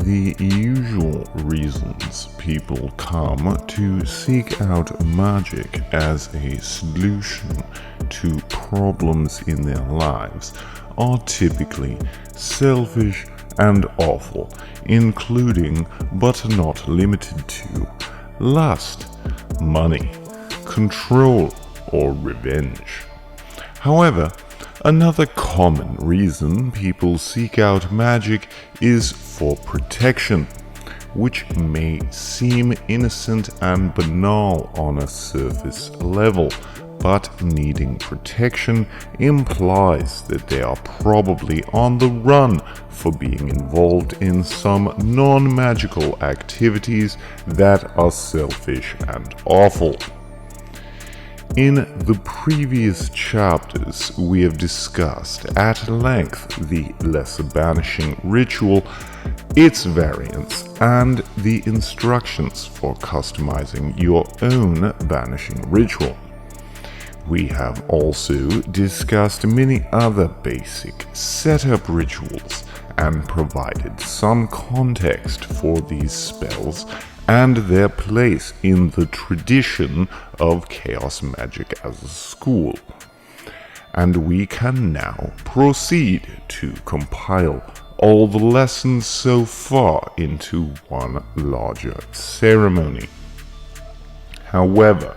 the usual reasons people come to seek out magic as a solution to problems in their lives are typically selfish and awful, including but not limited to lust, money, control, or revenge. However, another common reason people seek out magic is for protection, which may seem innocent and banal on a surface level, but needing protection implies that they are probably on the run for being involved in some non-magical activities that are selfish and awful. In the previous chapters, we have discussed at length the Lesser Banishing Ritual, its variants, and the instructions for customizing your own banishing ritual. We have also discussed many other basic setup rituals and provided some context for these spells and their place in the tradition of chaos magic as a school. And we can now proceed to compile all the lessons so far into one larger ceremony. However,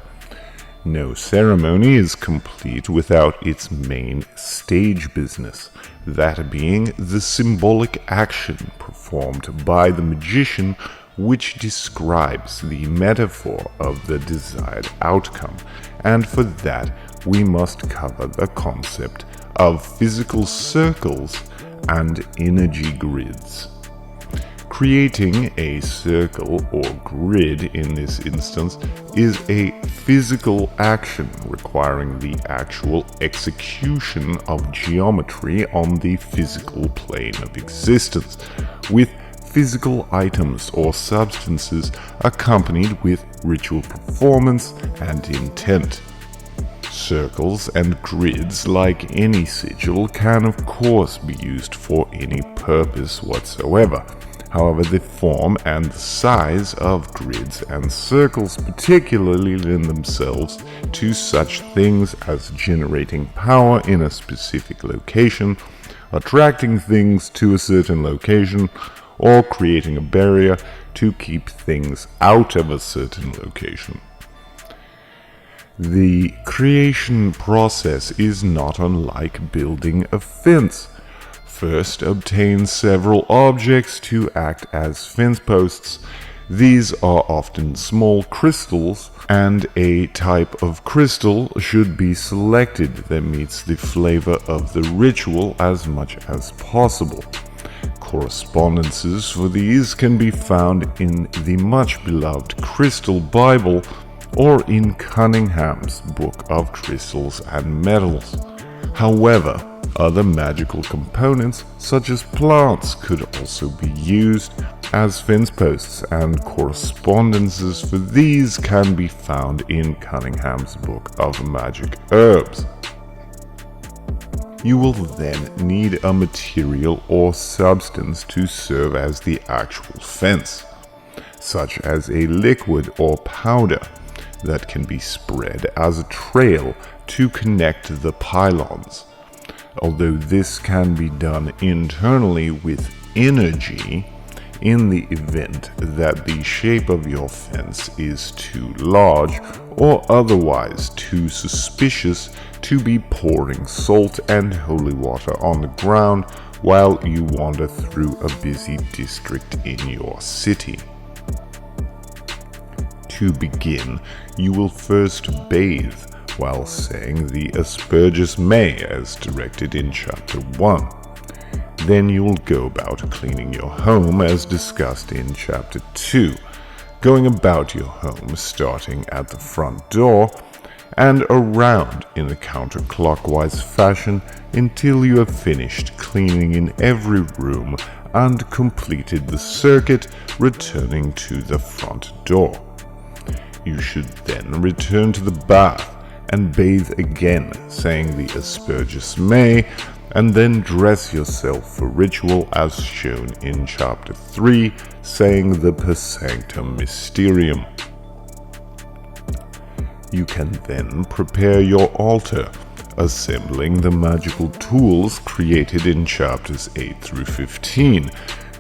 no ceremony is complete without its main stage business, that being the symbolic action performed by the magician, which describes the metaphor of the desired outcome, and for that we must cover the concept of physical circles and energy grids. Creating a circle or grid in this instance is a physical action requiring the actual execution of geometry on the physical plane of existence, with physical items or substances accompanied with ritual performance and intent. Circles and grids, like any sigil, can of course be used for any purpose whatsoever. However, the form and the size of grids and circles particularly lend themselves to such things as generating power in a specific location, attracting things to a certain location, or creating a barrier to keep things out of a certain location. The creation process is not unlike building a fence. First, obtain several objects to act as fence posts. These are often small crystals, and a type of crystal should be selected that meets the flavor of the ritual as much as possible. Correspondences for these can be found in the much-beloved Crystal Bible or in Cunningham's Book of Crystals and Metals. However, other magical components, such as plants, could also be used as fence posts, and correspondences for these can be found in Cunningham's Book of Magic Herbs. You will then need a material or substance to serve as the actual fence, such as a liquid or powder that can be spread as a trail to connect the pylons. Although this can be done internally with energy, in the event that the shape of your fence is too large or otherwise too suspicious to be pouring salt and holy water on the ground while you wander through a busy district in your city. To begin, you will first bathe while saying the Asperges Me as directed in Chapter 1. Then you will go about cleaning your home as discussed in Chapter 2, going about your home starting at the front door and around in a counterclockwise fashion until you have finished cleaning in every room and completed the circuit, returning to the front door. You should then return to the bath and bathe again, saying the Asperges Me, and then dress yourself for ritual as shown in chapter 3, saying the Per Sanctum Mysterium. You can then prepare your altar, assembling the magical tools created in chapters 8 through 15,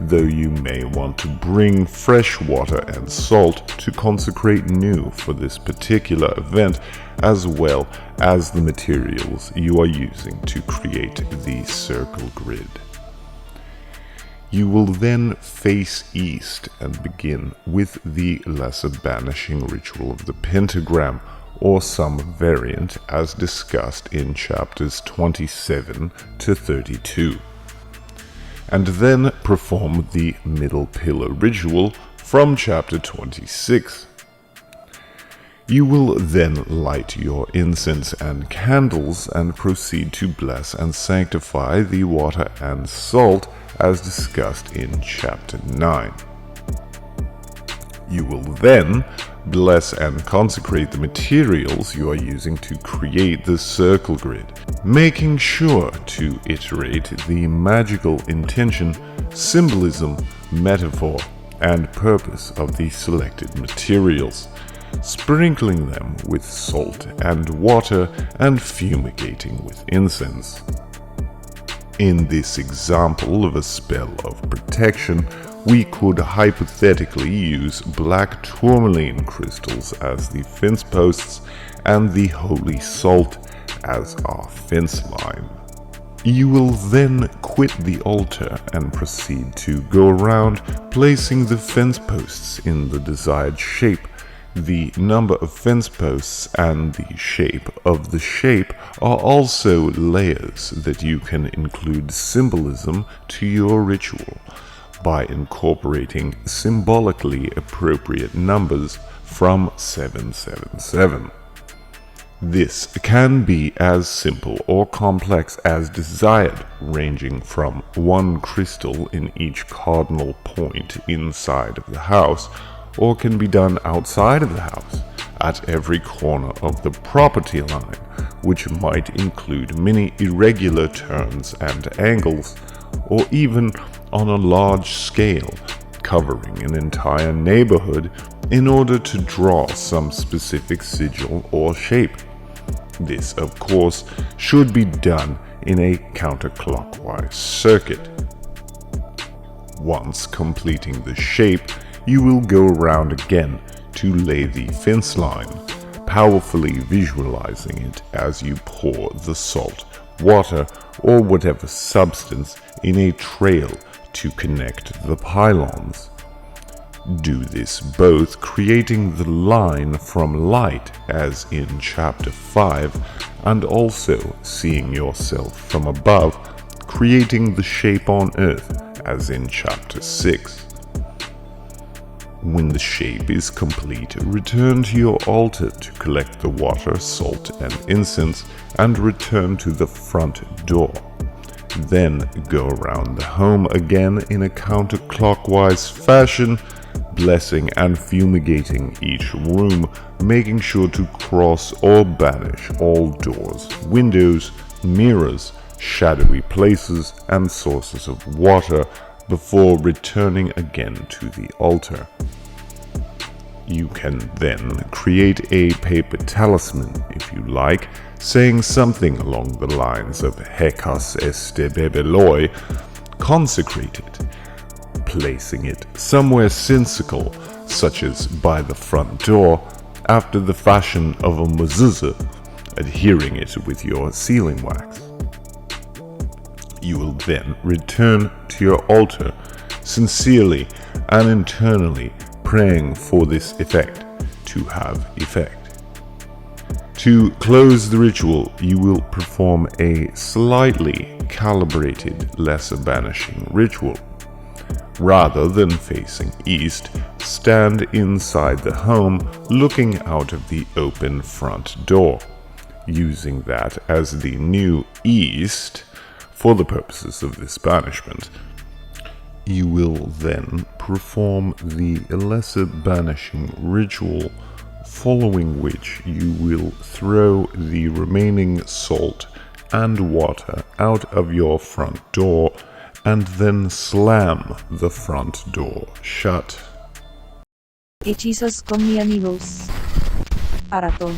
though you may want to bring fresh water and salt to consecrate new for this particular event, as well as the materials you are using to create the circle grid. You will then face east and begin with the lesser banishing ritual of the pentagram, or some variant as discussed in chapters 27 to 32. And then perform the middle pillar ritual from chapter 26. You will then light your incense and candles and proceed to bless and sanctify the water and salt as discussed in chapter 9. You will then bless and consecrate the materials you are using to create the circle grid, making sure to iterate the magical intention, symbolism, metaphor, and purpose of the selected materials, sprinkling them with salt and water and fumigating with incense. In this example of a spell of protection, we could hypothetically use black tourmaline crystals as the fence posts and the holy salt as our fence line. You will then quit the altar and proceed to go around placing the fence posts in the desired shape. The number of fence posts and the shape of the shape are also layers that you can include symbolism to your ritual by incorporating symbolically appropriate numbers from 777. This can be as simple or complex as desired, ranging from one crystal in each cardinal point inside of the house, or can be done outside of the house, at every corner of the property line, which might include many irregular turns and angles, or even on a large scale, covering an entire neighborhood in order to draw some specific sigil or shape. This, of course, should be done in a counterclockwise circuit. Once completing the shape, you will go around again to lay the fence line, powerfully visualizing it as you pour the salt, water, or whatever substance in a trail to connect the pylons. Do this both creating the line from light as in chapter 5 and also seeing yourself from above, creating the shape on earth as in chapter 6. When the shape is complete, return to your altar to collect the water, salt, and incense and return to the front door. Then go around the home again in a counterclockwise fashion, blessing and fumigating each room, making sure to cross or banish all doors, windows, mirrors, shadowy places, and sources of water before returning again to the altar. You can then create a paper talisman, if you like, saying something along the lines of Hecas este bebeloi, consecrated, placing it somewhere sensical, such as by the front door, after the fashion of a mezuzah, adhering it with your sealing wax. You will then return to your altar, sincerely and internally praying for this effect to have effect. To close the ritual, you will perform a slightly calibrated lesser banishing ritual. Rather than facing east, stand inside the home looking out of the open front door, using that as the new east for the purposes of this banishment. You will then perform the lesser banishing ritual, following which you will throw the remaining salt, and water out of your front door and then slam the front door shut. Hechizos con mi amigos. Aratón.